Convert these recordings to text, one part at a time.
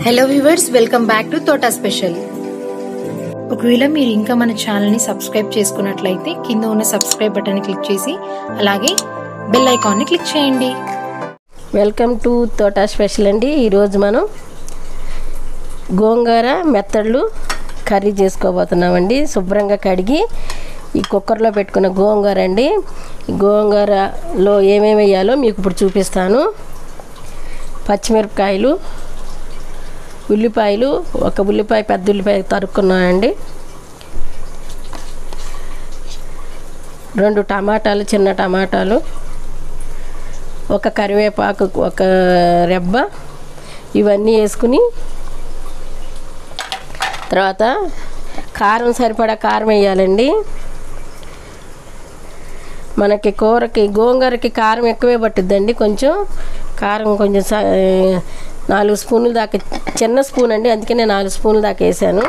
Hello viewers, welcome back to Thota special. ఒకవేళ మీరు ఇంకా మన ఛానల్ని సబ్స్క్రైబ్ చేసుకున్నట్లయితే కింద ఉన్న సబ్స్క్రైబ్ బటన్ని క్లిక్ చేసి అలాగే బెల్ ఐకాన్ని క్లిక్ చేయండి. వెల్కమ్ టు తోటా స్పెషల్ అండి. ఈరోజు మనం గోంగూర మెత్తళ్ళు కర్రీ చేసుకోబోతున్నామండి. శుభ్రంగా కడిగి ఈ కుక్కర్లో పెట్టుకున్న గోంగూర అండి. గోంగూరలో ఏమేమి వేయాలో మీకు ఇప్పుడు చూపిస్తాను. పచ్చిమిరపకాయలు, ఉల్లిపాయలు, ఒక ఉల్లిపాయ పెద్ద ఉల్లిపాయ తరుక్కున్నానండి. 2 టమాటాలు, చిన్న టమాటాలు, ఒక కరివేపాకు, ఒక రెబ్బ, ఇవన్నీ వేసుకుని తర్వాత కారం సరిపడా కారం వేయాలండి. మనకి కూరకి గోంగూరకి కారం ఎక్కువే పట్టుద్దండి. కొంచెం కారం కొంచెం 4 స్పూన్లు దాకా, చిన్న స్పూన్ అండి, అందుకే నేను 4 స్పూన్లు దాకా వేసాను.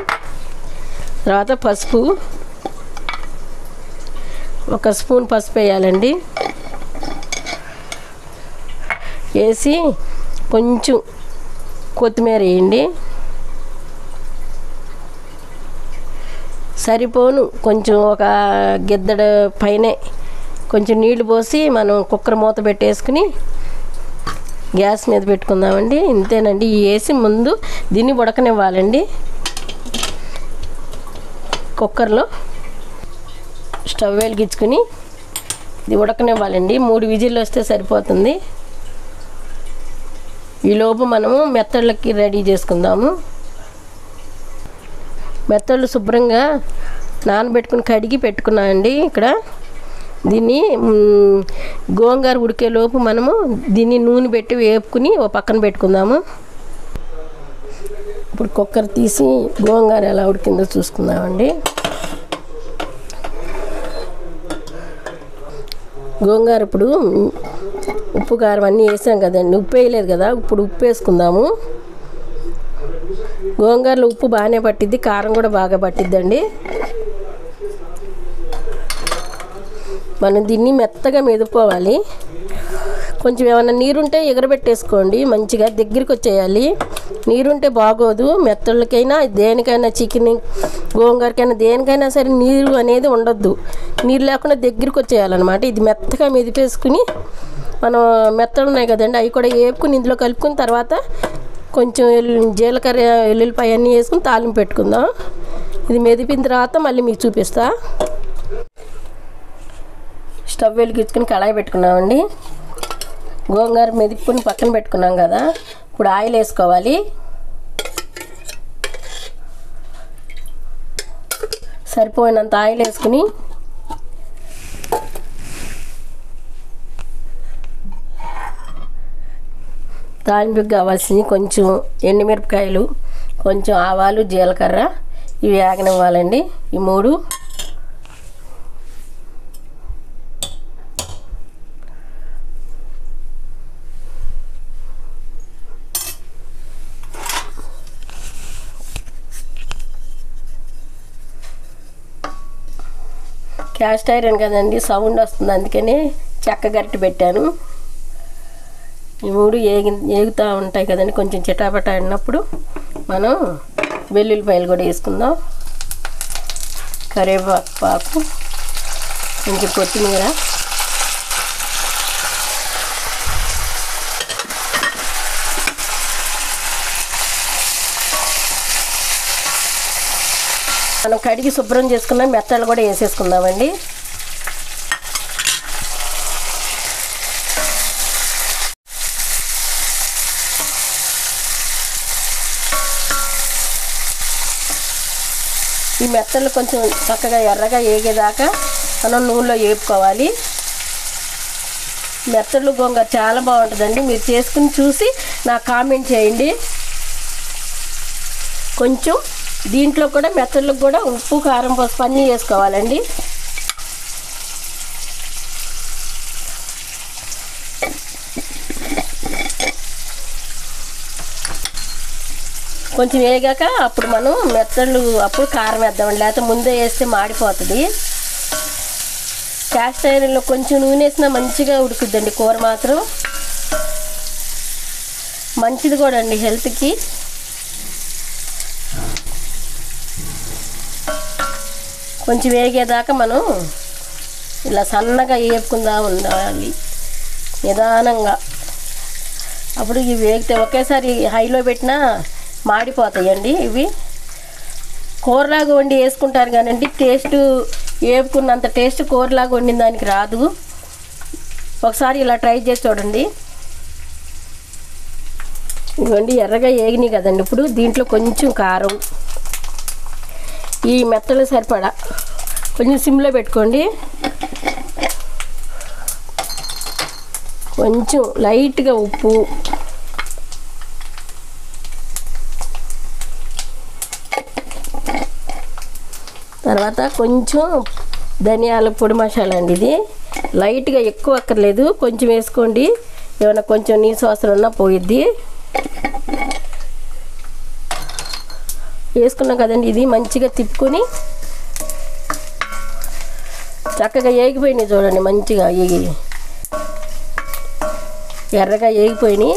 తర్వాత పసుపు, 1 స్పూన్ పసుపు వేయాలండి. వేసి కొంచెం కొత్తిమీర వేయండి. సరిపోను కొంచెం ఒక గిద్దడ పైనే కొంచెం నీళ్లు పోసి మనం కుక్కర్ మూత పెట్టేసుకుని గ్యాస్ మీద పెట్టుకుందామండి. ఇంతేనండి. వేసి ముందు దీన్ని ఉడకనివ్వాలండి. కుక్కర్లో స్టవ్ వెలిగించుకుని ఇది ఉడకనివ్వాలండి. 3 విజిల్లు వస్తే సరిపోతుంది. ఈలోపు మనము మెత్తళ్ళకి రెడీ చేసుకుందాము. మెత్తళ్ళు శుభ్రంగా నానబెట్టుకుని కడిగి పెట్టుకున్నామండి. ఇక్కడ దీన్ని గోంగూర ఉడికేలోపు మనము దీన్ని నూనె పెట్టి వేపుకుని ఓ పక్కన పెట్టుకుందాము. ఇప్పుడు కుక్కర్ తీసి గోంగూర ఎలా ఉడికిందో చూసుకుందామండి. గోంగూర ఇప్పుడు ఉప్పు కారం అన్నీ వేసాం కదండి, ఉప్పు వేయలేదు కదా, ఇప్పుడు ఉప్పు వేసుకుందాము. గోంగూరలో ఉప్పు బాగానే పట్టిద్ది, కారం కూడా బాగా పట్టిద్దండి. మనం దీన్ని మెత్తగా మెదుపుకోవాలి. కొంచెం ఏమైనా నీరుంటే ఎగరబెట్టేసుకోండి, మంచిగా దగ్గరికి వచ్చేయాలి. నీరుంటే బాగోదు. మెత్తళ్ళకైనా దేనికైనా, చికెన్ గోంగూరకైనా దేనికైనా సరే నీరు అనేది ఉండొద్దు. నీరు లేకుండా దగ్గరికి వచ్చేయాలన్నమాట. ఇది మెత్తగా మెదిపేసుకుని మనం మెత్తలు ఉన్నాయి కదండి, అవి కూడా వేపుకుని ఇందులో కలుపుకుని తర్వాత కొంచెం జీలకర్ర, ఎల్లుల్లిపాయ అన్నీ వేసుకుని తాలింపు పెట్టుకుందాం. ఇది మెదిపిన తర్వాత మళ్ళీ మీకు చూపిస్తా. స్టవ్ వెలిగించుకుని కళాయి పెట్టుకున్నామండి. గోంగూర మెదుపుకుని పక్కన పెట్టుకున్నాం కదా, ఇప్పుడు ఆయిల్ వేసుకోవాలి. సరిపోయినంత ఆయిల్ వేసుకుని తాలింపుకి కావాల్సింది కొంచెం ఎండుమిరపకాయలు, కొంచెం ఆవాలు, జీలకర్ర, ఇవి వేగనివ్వాలండి. ఈ 3 క్యాస్ట్ ఐరన్ కదండి, సౌండ్ వస్తుంది, అందుకని చెక్క గరిటె పెట్టాను. ఈ 3 ఏగుతూ ఉంటాయి కదండి, కొంచెం చిటాపట ఆడినప్పుడు మనం వెల్లుల్లిపాయలు కూడా వేసుకుందాం. కరివేపాకు, కొంచెం కొత్తిమీర, మనం కడిగి శుభ్రం చేసుకున్న మెత్తలు కూడా వేసేసుకుందామండి. ఈ మెత్తలు కొంచెం చక్కగా ఎర్రగా వేగేదాకా మనం నూనెలో వేపుకోవాలి. మెత్తలు గోంగూర చాలా బాగుంటుందండి. మీరు చేసుకుని చూసి నాకు కామెంట్ చేయండి. కొంచెం దీంట్లో కూడా మెత్తళ్ళకు కూడా ఉప్పు, కారం, పసుపు అన్నీ వేసుకోవాలండి. కొంచెం వేగాక అప్పుడు మనం మెత్తళ్ళు అప్పుడు కారం వేద్దామండి, లేకపోతే ముందే వేస్తే మాడిపోతుంది. క్యాస్ట్ ఐరన్లో కొంచెం నూనె వేసినా మంచిగా ఉడుకుద్దండి కూర మాత్రం. మంచిది కూడా అండి హెల్త్కి. కొంచెం వేగేదాకా మనం ఇలా సన్నగా వేపుకుందా ఉండాలి నిదానంగా. అప్పుడు ఇవి వేగితే ఒకేసారి హైలో పెట్టినా మాడిపోతాయండి. ఇవి కూరలాగా వండి వేసుకుంటారు కానండి టేస్ట్ వేపుకున్నంత టేస్ట్ కూరలాగా వండిన దానికి రాదు. ఒకసారి ఇలా ట్రై చేసి చూడండి. ఇవ్వండి ఎర్రగా వేగినాయి కదండి. ఇప్పుడు దీంట్లో కొంచెం కారం, ఈ మెత్తలు సరిపడా కొంచెం సిమ్లో పెట్టుకోండి. కొంచెం లైట్గా ఉప్పు, తర్వాత కొంచెం ధనియాల పొడి మసాలా అండి. ఇది లైట్గా ఎక్కువ అక్కర్లేదు, కొంచెం వేసుకోండి. ఏమైనా కొంచెం నీసు వాసన ఉన్నా పోయిద్ది. వేసుకున్నాం కదండి. ఇది మంచిగా తిప్పుకొని చక్కగా ఏగిపోయినాయి చూడండి. మంచిగా ఎర్రగా ఏగిపోయినాయి.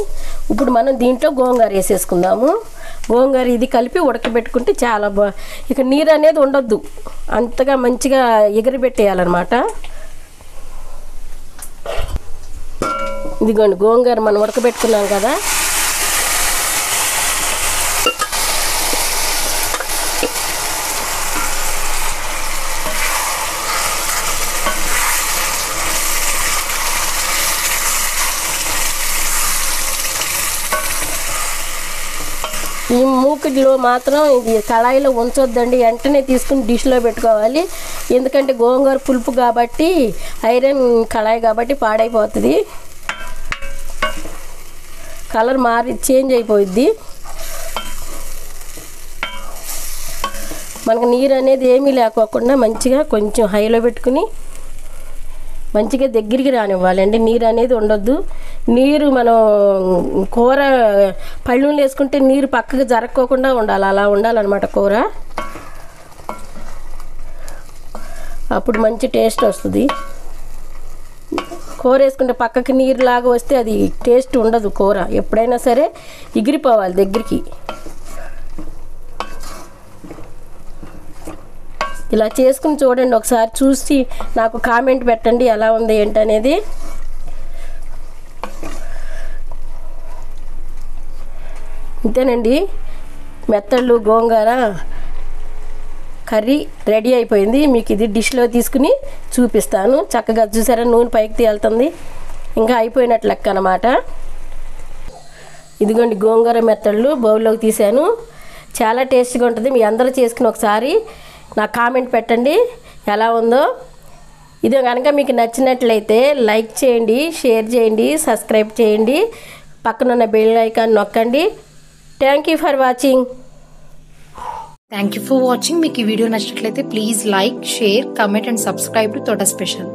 ఇప్పుడు మనం దీంట్లో గోంగూర వేసేసుకుందాము. గోంగూర ఇది కలిపి ఉడకబెట్టుకుంటే చాలా ఇక నీరు అనేది ఉండొద్దు, అంతగా మంచిగా ఎగరబెట్టేయాలన్నమాట. ఇదిగోండి గోంగూర మనం ఉడకబెట్టుకున్నాం కదా. ఈ మూకిడిలో మాత్రం ఇది కళాయిలో ఉంచొద్దండి, వెంటనే తీసుకుని డిష్లో పెట్టుకోవాలి. ఎందుకంటే గోంగూర పులుపు కాబట్టి, ఐరన్ కళాయి కాబట్టి పాడైపోతుంది, కలర్ మారి చేంజ్ అయిపోయిద్ది. మనకు నీరు అనేది ఏమీ లేకోకుండా మంచిగా కొంచెం హైలో పెట్టుకుని మంచిగా దగ్గరికి రానివ్వాలండి. నీరు అనేది ఉండొద్దు. నీరు మనం కూర పళ్ళులు వేసుకుంటే నీరు పక్కకు జరక్కోకుండా ఉండాలి, అలా ఉండాలన్నమాట కూర. అప్పుడు మంచి టేస్ట్ వస్తుంది. కూర వేసుకుంటే పక్కకి నీరులాగా వస్తే అది టేస్ట్ ఉండదు. కూర ఎప్పుడైనా సరే ఎగిరిపోవాలి దగ్గరికి. ఇలా చేసుకుని చూడండి. ఒకసారి చూసి నాకు కామెంట్ పెట్టండి ఎలా ఉంది ఏంటనేది. ఇంతేనండి, మెత్తళ్ళు గోంగూర కర్రీ రెడీ అయిపోయింది. మీకు ఇది డిష్లో తీసుకుని చూపిస్తాను. చక్కగా చూసారా నూనె పైకి తేలుతుంది, ఇంకా అయిపోయినట్లు లెక్క అన్నమాట. ఇదిగోండి గోంగూర మెత్తళ్ళు బౌల్లోకి తీసాను. చాలా టేస్ట్గా ఉంటుంది. మీ అందరూ చేసుకుని ఒకసారి నాకు కామెంట్ పెట్టండి ఎలా ఉందో. ఇది కనుక మీకు నచ్చినట్లయితే లైక్ చేయండి, షేర్ చేయండి, సబ్స్క్రైబ్ చేయండి, పక్కనున్న బెల్ ఐకాన్ నొక్కండి. Thank you for watching. Thank you for watching. మీకు ఈ వీడియో నచ్చినట్లయితే please like, share, comment and subscribe to తోట స్పెషల్.